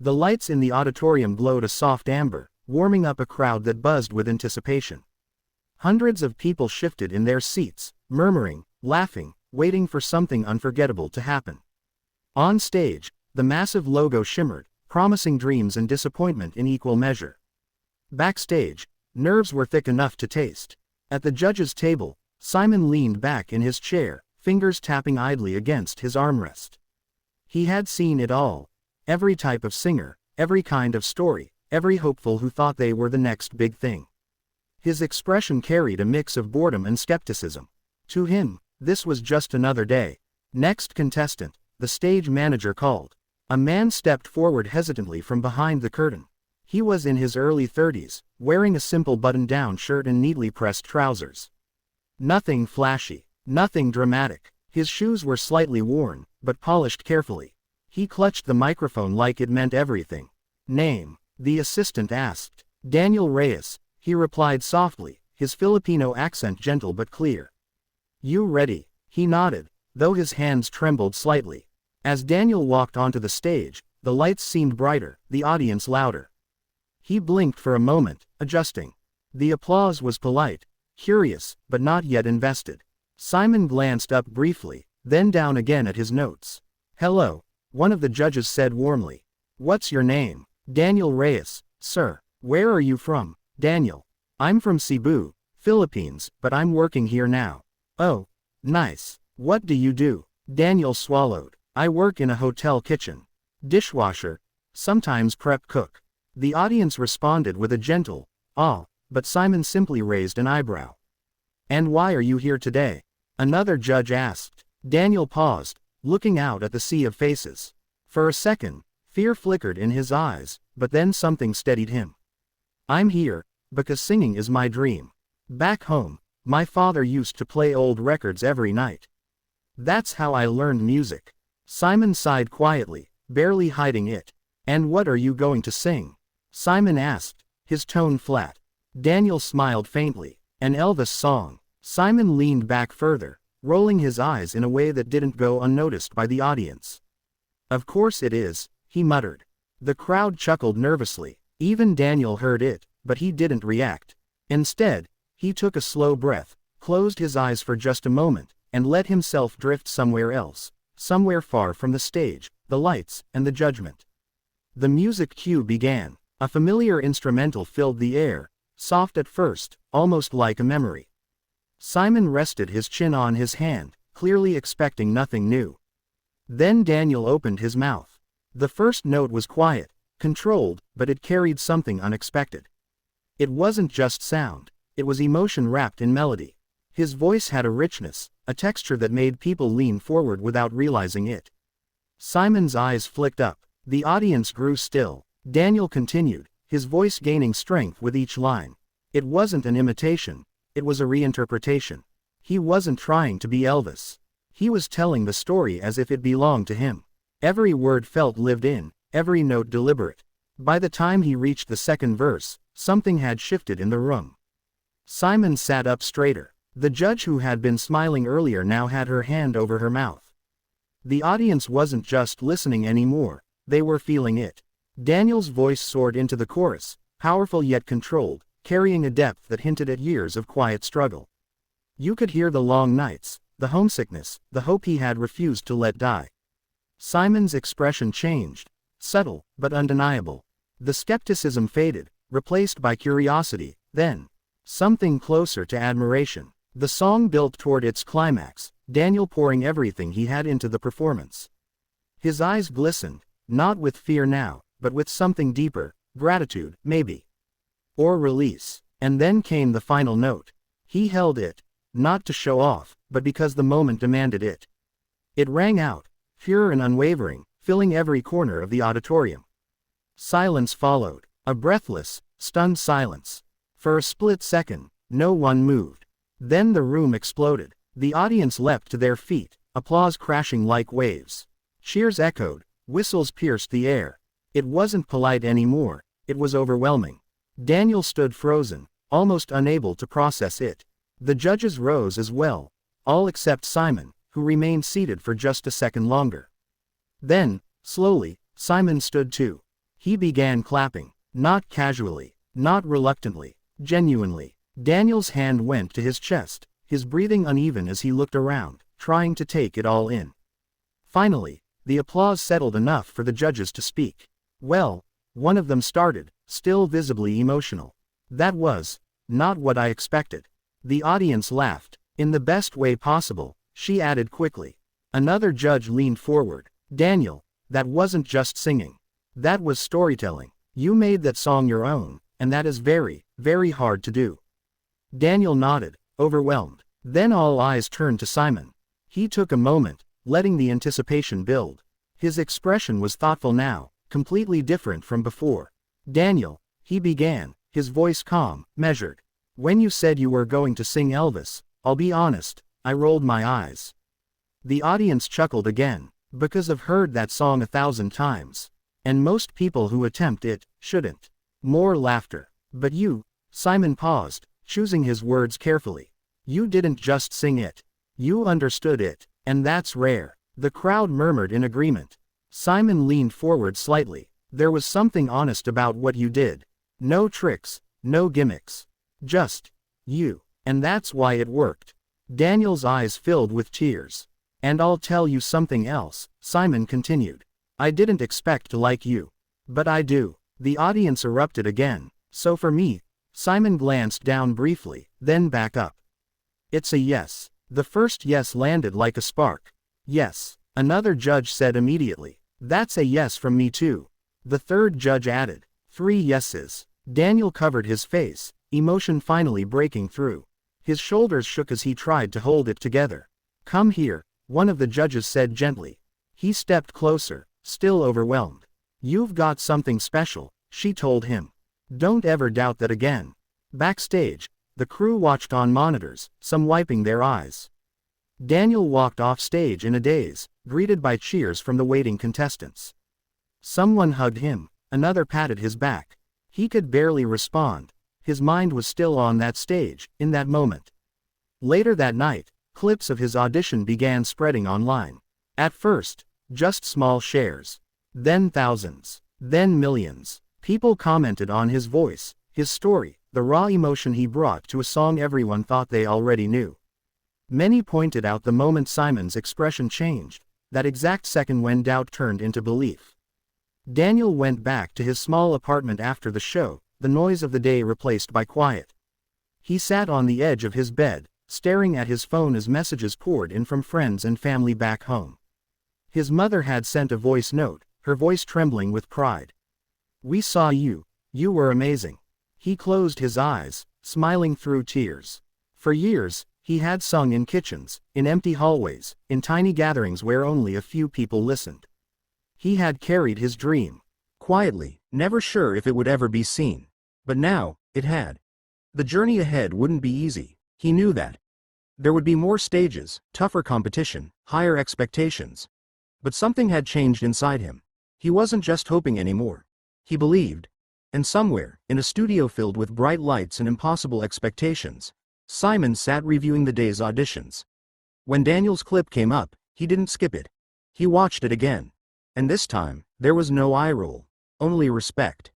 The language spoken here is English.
The lights in the auditorium glowed a soft amber, warming up a crowd that buzzed with anticipation. Hundreds of people shifted in their seats, murmuring, laughing, waiting for something unforgettable to happen. On stage, the massive logo shimmered, promising dreams and disappointment in equal measure. Backstage, nerves were thick enough to taste. At the judges' table, Simon leaned back in his chair, fingers tapping idly against his armrest. He had seen it all. Every type of singer, every kind of story, every hopeful who thought they were the next big thing. His expression carried a mix of boredom and skepticism. To him, this was just another day. Next contestant, the stage manager called. A man stepped forward hesitantly from behind the curtain. He was in his early 30s, wearing a simple button-down shirt and neatly pressed trousers. Nothing flashy, nothing dramatic. His shoes were slightly worn, but polished carefully. He clutched the microphone like it meant everything. "Name?" the assistant asked. "Daniel Reyes," he replied softly, his Filipino accent gentle but clear. "You ready?" He nodded, though his hands trembled slightly. As Daniel walked onto the stage, the lights seemed brighter, the audience louder. He blinked for a moment, adjusting. The applause was polite, curious, but not yet invested. Simon glanced up briefly, then down again at his notes. "Hello," one of the judges said warmly. "What's your name?" "Daniel Reyes, sir." "Where are you from?" "Daniel. I'm from Cebu, Philippines, but I'm working here now." "Oh, nice. What do you do?" Daniel swallowed. "I work in a hotel kitchen. Dishwasher. Sometimes prep cook." The audience responded with a gentle, "Ah," but Simon simply raised an eyebrow. "And why are you here today?" another judge asked. Daniel paused, looking out at the sea of faces. For a second, fear flickered in his eyes, but then something steadied him. "I'm here because singing is my dream. Back home, my father used to play old records every night. That's how I learned music." Simon sighed quietly, barely hiding it. "And what are you going to sing?" Simon asked, his tone flat. Daniel smiled faintly. "An Elvis song." Simon leaned back further, rolling his eyes in a way that didn't go unnoticed by the audience. "Of course it is," he muttered. The crowd chuckled nervously. Even Daniel heard it, but he didn't react. Instead, he took a slow breath, closed his eyes for just a moment, and let himself drift somewhere else, somewhere far from the stage, the lights, and the judgment. The music cue began. A familiar instrumental filled the air, soft at first, almost like a memory. Simon rested his chin on his hand, clearly expecting nothing new. Then Daniel opened his mouth. The first note was quiet, controlled, but it carried something unexpected. It wasn't just sound, it was emotion wrapped in melody. His voice had a richness, a texture that made people lean forward without realizing it. Simon's eyes flicked up. The audience grew still. Daniel continued, his voice gaining strength with each line. It wasn't an imitation, it was a reinterpretation. He wasn't trying to be Elvis. He was telling the story as if it belonged to him. Every word felt lived in, every note deliberate. By the time he reached the second verse, something had shifted in the room. Simon sat up straighter. The judge who had been smiling earlier now had her hand over her mouth. The audience wasn't just listening anymore, they were feeling it. Daniel's voice soared into the chorus, powerful yet controlled, carrying a depth that hinted at years of quiet struggle. You could hear the long nights, the homesickness, the hope he had refused to let die. Simon's expression changed, subtle, but undeniable. The skepticism faded, replaced by curiosity, then something closer to admiration. The song built toward its climax, Daniel pouring everything he had into the performance. His eyes glistened, not with fear now, but with something deeper, gratitude, maybe. Or release. And then came the final note. He held it, not to show off, but because the moment demanded it. It rang out, pure and unwavering, filling every corner of the auditorium. Silence followed, a breathless, stunned silence. For a split second, no one moved. Then the room exploded. The audience leapt to their feet, applause crashing like waves. Cheers echoed, whistles pierced the air. It wasn't polite anymore, it was overwhelming. Daniel stood frozen, almost unable to process it. The judges rose as well, all except Simon, who remained seated for just a second longer. Then, slowly, Simon stood too. He began clapping. Not casually, not reluctantly, genuinely. Daniel's hand went to his chest, his breathing uneven as he looked around, trying to take it all in. Finally, the applause settled enough for the judges to speak. "Well," one of them started, still visibly emotional. "That was not what I expected." The audience laughed. "In the best way possible," she added quickly. Another judge leaned forward. "Daniel, that wasn't just singing. That was storytelling. You made that song your own, and that is very, very hard to do." Daniel nodded, overwhelmed. Then all eyes turned to Simon. He took a moment, letting the anticipation build. His expression was thoughtful now, completely different from before. "Daniel," he began, his voice calm, measured. "When you said you were going to sing Elvis, I'll be honest, I rolled my eyes." The audience chuckled again, because I've heard that song 1,000 times. And most people who attempt it, shouldn't. More laughter. "But you," Simon paused, choosing his words carefully. "You didn't just sing it. You understood it, and that's rare." The crowd murmured in agreement. Simon leaned forward slightly. "There was something honest about what you did. No tricks, no gimmicks. Just you. And that's why it worked." Daniel's eyes filled with tears. "And I'll tell you something else," Simon continued. "I didn't expect to like you. But I do." The audience erupted again. "So for me," Simon glanced down briefly, then back up. "It's a yes." The first yes landed like a spark. "Yes," another judge said immediately. "That's a yes from me too." The third judge added. 3 yeses. Daniel covered his face, emotion finally breaking through. His shoulders shook as he tried to hold it together. "Come here," one of the judges said gently. He stepped closer, still overwhelmed. "You've got something special," she told him. "Don't ever doubt that again." Backstage, the crew watched on monitors, some wiping their eyes. Daniel walked off stage in a daze, greeted by cheers from the waiting contestants. Someone hugged him, another patted his back. He could barely respond. His mind was still on that stage, in that moment. Later that night, clips of his audition began spreading online. At first, just small shares. Then thousands. Then millions. People commented on his voice, his story, the raw emotion he brought to a song everyone thought they already knew. Many pointed out the moment Simon's expression changed, that exact second when doubt turned into belief. Daniel went back to his small apartment after the show, the noise of the day replaced by quiet. He sat on the edge of his bed, staring at his phone as messages poured in from friends and family back home. His mother had sent a voice note, her voice trembling with pride. "We saw you. You were amazing." He closed his eyes, smiling through tears. For years, he had sung in kitchens, in empty hallways, in tiny gatherings where only a few people listened. He had carried his dream. Quietly, never sure if it would ever be seen. But now, it had. The journey ahead wouldn't be easy, he knew that. There would be more stages, tougher competition, higher expectations. But something had changed inside him. He wasn't just hoping anymore. He believed. And somewhere, in a studio filled with bright lights and impossible expectations, Simon sat reviewing the day's auditions. When Daniel's clip came up, he didn't skip it. He watched it again. And this time, there was no eye roll, only respect.